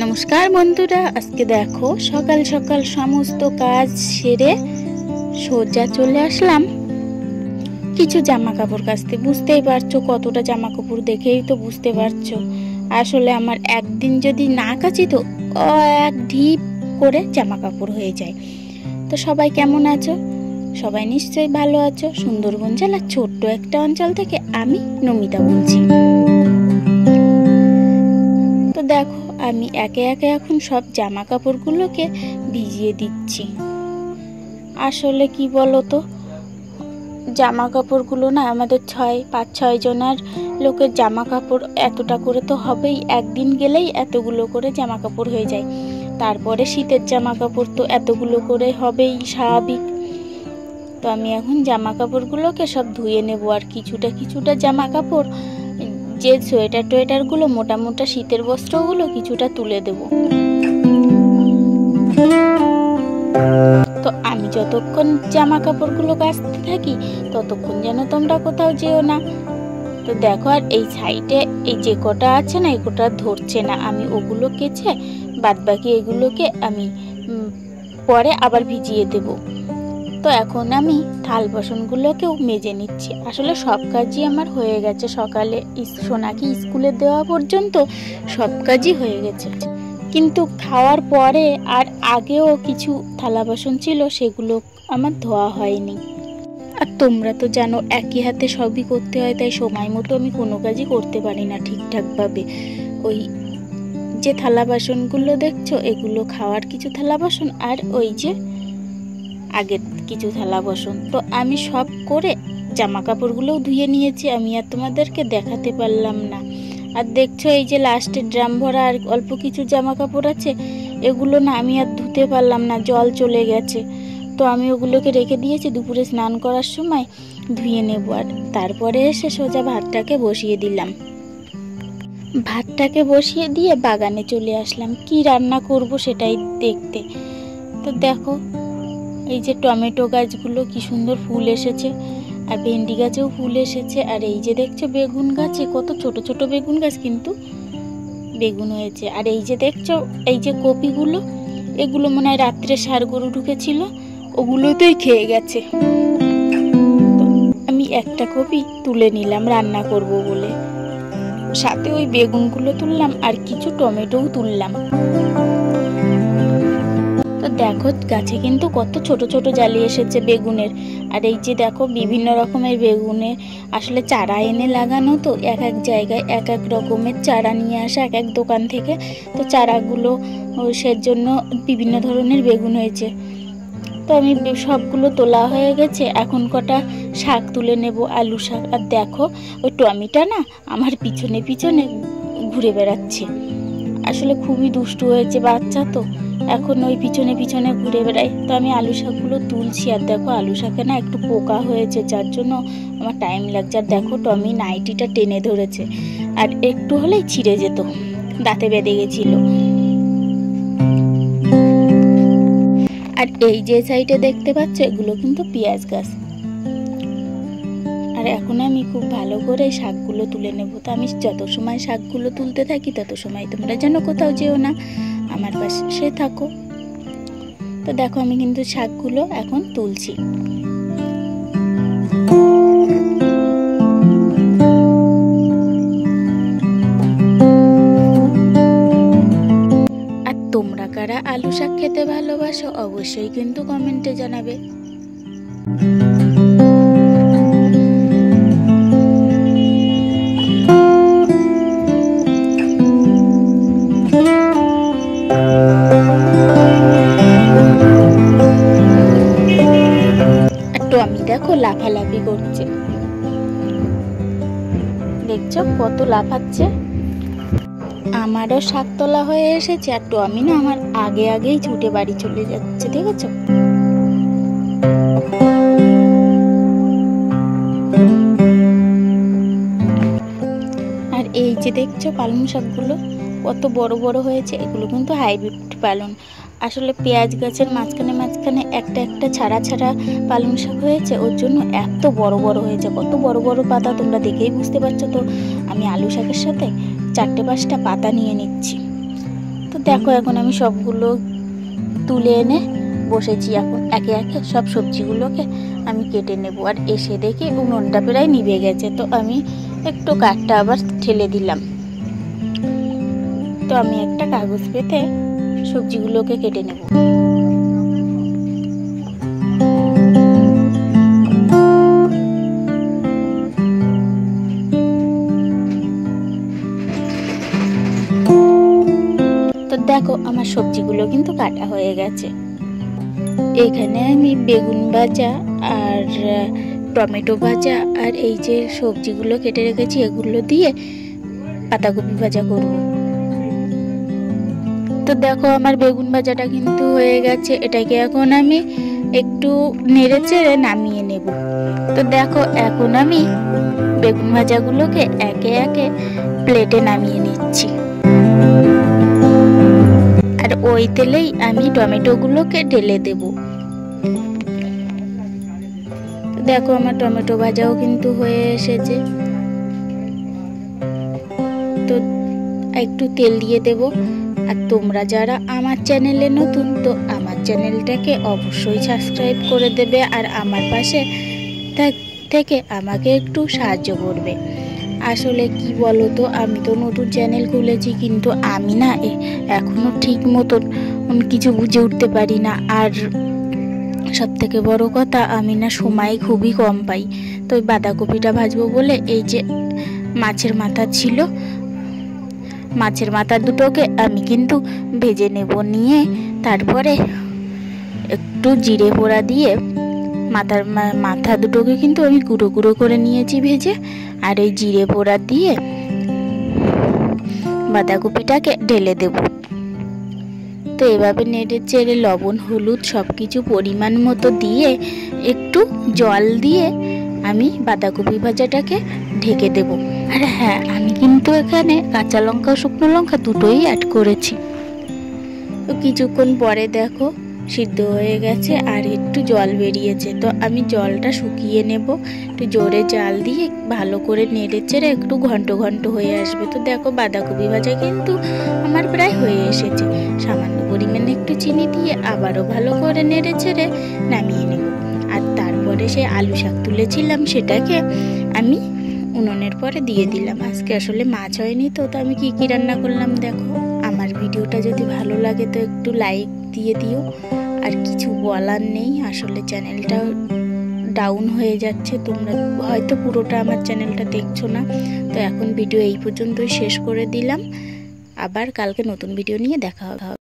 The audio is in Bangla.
নমস্কার বন্ধুরা, আজকে দেখো সকাল সকাল সমস্ত কাজ সেরে সোজা চলে আসলাম কিছু জামা কাপড় কাচতে। বুঝতেই পারছো কতটা জামা কাপড়, দেখেই তো বুঝতে পারছো। আসলে আমার একদিন যদি না কাচি তো এক ঢিপ করে জামা কাপড় হয়ে যায়। তো সবাই কেমন আছো? সবাই নিশ্চয়ই ভালো আছো। সুন্দরবন জেলার ছোট্ট একটা অঞ্চল থেকে আমি নমিতা বলছি। তো দেখো আমি একে একে এখন সব জামা কাপড়গুলোকে ভিজিয়ে দিচ্ছি। আসলে কি বলো তো, জামা কাপড়গুলো না আমাদের 5-6 জনের লোকের জামা কাপড় এতটা করে তো হবেই, একদিন গেলেই এতগুলো করে জামা কাপড় হয়ে যায়। তারপরে শীতের জামা কাপড় তো এতগুলো করে হবেই, স্বাভাবিক। তো আমি এখন জামা কাপড়গুলোকে সব ধুয়ে নেব। আর কিছুটা জামা কাপড়, যে সোয়েটার টোয়েটারগুলো, মোটা মোটা শীতের বস্ত্রগুলো কিছুটা তুলে দেব। তো আমি যতক্ষণ জামা কাপড়গুলো কাচতে থাকি ততক্ষণ যেন তোমরা কোথাও যেও না। তো দেখো, আর এই সাইডে এই যে কটা আছে না, এই কটা ধরছে না। আমি ওগুলো কেচে বাদ বাকি এগুলোকে আমি পরে আবার ভিজিয়ে দেব। তো এখন আমি থাল বাসনগুলোকেও মেজে নিচ্ছি। আসলে সব কাজই আমার হয়ে গেছে, সকালে সোনাকে স্কুলে দেওয়া পর্যন্ত সব কাজই হয়ে গেছে। কিন্তু খাওয়ার পরে আর আগেও কিছু থালা বাসন ছিল, সেগুলো আমার ধোয়া হয়নি। আর তোমরা তো জানো একই হাতে সবই করতে হয়, তাই সময় মতো আমি কোনো কাজই করতে পারি না ঠিকঠাকভাবে। ওই যে থালা বাসনগুলো দেখছো, এগুলো খাওয়ার কিছু থালা বাসন, আর ওই যে আগের কিছু থালা বাসন। তো আমি সব করে জামা কাপড়গুলোও ধুয়ে নিয়েছি, আমি আর তোমাদেরকে দেখাতে পারলাম না। আর দেখছো এই যে লাস্টে ড্রাম ভরা আর অল্প কিছু জামা কাপড় আছে, এগুলো না আমি আর ধুতে পারলাম না, জল চলে গেছে। তো আমি ওগুলোকে রেখে দিয়েছি, দুপুরে স্নান করার সময় ধুয়ে নেব। আর তারপরে এসে সোজা ভাতটাকে বসিয়ে দিলাম। ভাতটাকে বসিয়ে দিয়ে বাগানে চলে আসলাম কি রান্না করব সেটাই দেখতে। তো দেখো এই যে টমেটো গাছগুলো কি সুন্দর ফুল এসেছে, আর ভেন্ডি গাছেও ফুল এসেছে। আর এই যে দেখছো বেগুন গাছে কত ছোট ছোট বেগুন গাছ, কিন্তু বেগুন হয়েছে। আর এই যে দেখছো এই যে কপিগুলো, এগুলো মনে হয় রাত্রে ষাঁড় গরু ঢুকেছিল, ওগুলোতেই খেয়ে গেছে। আমি একটা কপি তুলে নিলাম রান্না করব বলে, সাথে ওই বেগুনগুলো তুললাম আর কিছু টমেটোও তুললাম। তো দেখো গাছে কিন্তু কত ছোট ছোট জালি এসেছে বেগুনের। আর এই যে দেখো বিভিন্ন রকমের বেগুনের আসলে চারা এনে লাগানো, তো এক এক জায়গায় এক এক রকমের চারা নিয়ে আসা এক এক দোকান থেকে। তো চারাগুলো সেজন্য বিভিন্ন ধরনের বেগুন হয়েছে। তো আমি সবগুলো তোলা হয়ে গেছে, এখন কটা শাক তুলে নেব, আলু শাক। আর দেখো ওই টমিটা না আমার পিছনে পিছনে ঘুরে বেড়াচ্ছে। আসলে খুবই দুষ্টু হয়েছে বাচ্চা, তো এখন ওই পিছনে পিছনে ঘুরে বেড়ায়। তো আমি আলু শাকগুলো তুলছি। আর দেখো আলু শাকে না একটু পোকা হয়েছে, যার জন্য আমার টাইম লাগছে। আর দেখো টমি নাইটিটা টেনে ধরেছে, আর একটু হলেই ছিঁড়ে যেত, দাঁতে বেঁধে গেছিল। আর এই যে সাইডে দেখতে পাচ্ছ, এগুলো কিন্তু পেঁয়াজ গাছ। আর এখন আমি খুব ভালো করে শাকগুলো তুলে নেব। তো আমি যত সময় শাকগুলো তুলতে থাকি তত সময় তোমরা যেন কোথাও যেও না, আমার পাশে থাকো। তো দেখো আমি কিন্তু শাকগুলো এখন তুলছি। আর তোমরা কারা আলু শাক খেতে ভালোবাসো অবশ্যই কিন্তু কমেন্টে জানাবে। আমি দেখো লাফালাফি করছে, দেখছো কত লাফাচ্ছে। আমারও শাক তোলা হয়ে এসেছে, আর টমি না আমার আগে আগেই ছুটে বাড়ি চলে যাচ্ছে, দেখেছো। আর এই যে দেখছো পালং শাকগুলো কত বড় বড় হয়েছে, এগুলো কিন্তু হাইব্রিড পালং। আসলে পেঁয়াজ গাছের মাঝখানে মাঝখানে একটা একটা ছাড়া ছাড়া পালং শাক হয়েছে, ওর জন্য এত বড় বড় হয়েছে। কত বড় বড় পাতা তোমরা দেখেই বুঝতে পারছো। তো আমি আলু শাকের সাথে 4-5টা পাতা নিয়ে নিচ্ছি। তো দেখো এখন আমি সবগুলো তুলে এনে বসেছি। এখন একে একে সব সবজিগুলোকে আমি কেটে নেব। আর এসে দেখি উনুনটা প্রায় নিভে গেছে, তো আমি একটু কাঠটা আবার ঠেলে দিলাম। তো আমি একটা কাগজ পেতে সবজিগুলোকে কেটে নেব। তো দেখো আমার সবজিগুলো কিন্তু কাটা হয়ে গেছে। এখানে আমি বেগুন ভাজা আর টমেটো ভাজা আর এই যে সবজিগুলো কেটে রেখেছি এগুলো দিয়ে পাতাকপি ভাজা করব। তো দেখো আমার বেগুন ভাজাটা কিন্তু হয়ে গেছে। এটাকে এখন আমি একটু নেড়ে চেড়ে নামিয়ে নেব। তো দেখো এখন আমি বেগুন ভাজাগুলোকে একে একে প্লেটে নামিয়ে নিচ্ছি। আর ওই তেলেই আমি টমেটোগুলোকে ঢেলে দেব। দেখো আমার টমেটো ভাজাও কিন্তু হয়ে এসেছে। তো একটু তেল দিয়ে দেব। আর তোমরা যারা আমার চ্যানেলে নতুন, তো আমার চ্যানেলটাকে অবশ্যই সাবস্ক্রাইব করে দেবে আর আমার পাশে থেকে আমাকে একটু সাহায্য করবে। আসলে কি বলো তো, আমি তো নতুন চ্যানেল খুলেছি, কিন্তু আমি না এখনো ঠিক মতন কিছু বুঝে উঠতে পারি না। আর সব থেকে বড় কথা, আমি না সময় খুবই কম পাই। তো ওই বাঁধাকপিটা ভাজবো বলে এই যে মাছের মাথা ছিল, মাছের মাথা দুটোকে আমি কিন্তু ভেজে নেব। নিয়ে তারপরে একটু জিরে পোড়া দিয়ে মাথা দুটোকে কিন্তু আমি গুঁড়ো গুঁড়ো করে নিয়েছি ভেজে। আর এই জিরে পোড়া দিয়ে বাঁধাকপিটাকে ঢেলে দেব। তো এভাবে নেড়ে চেড়ে লবণ হলুদ সব কিছু পরিমাণ মতো দিয়ে একটু জল দিয়ে আমি বাঁধাকপি ভাজাটাকে ঢেকে দেব। আর হ্যাঁ, আমি কিন্তু এখানে কাঁচা লঙ্কা শুকনো লঙ্কা দুটোই অ্যাড করেছি। তো কিছুক্ষণ পরে দেখো সিদ্ধ হয়ে গেছে আর একটু জল বেরিয়েছে। তো আমি জলটা শুকিয়ে নেব। একটু জোরে জাল দিয়ে ভালো করে নেড়ে চেড়ে একটু ঘন্ট ঘন্ট হয়ে আসবে। তো দেখো বাঁধাকপি ভাজা কিন্তু আমার প্রায় হয়ে এসেছে। সামান্য পরিমাণে একটু চিনি দিয়ে আবারও ভালো করে নেড়ে চেড়ে নামিয়ে নেব। আর তারপরে সে আলু শাক তুলেছিলাম সেটাকে আমি উনুনের পরে দিয়ে দিলাম। আজকে আসলে মাছ হয়নি, তো আমি কি রান্না করলাম দেখো। আমার ভিডিওটা যদি ভালো লাগে তো একটু লাইক দিয়ে দিও। আর কিছু বলার নেই, আসলে চ্যানেলটা ডাউন হয়ে যাচ্ছে। তোমরা হয়তো পুরোটা আমার চ্যানেলটা দেখছো না। তো এখন ভিডিও এই পর্যন্তই শেষ করে দিলাম। আবার কালকে নতুন ভিডিও নিয়ে দেখা হবে।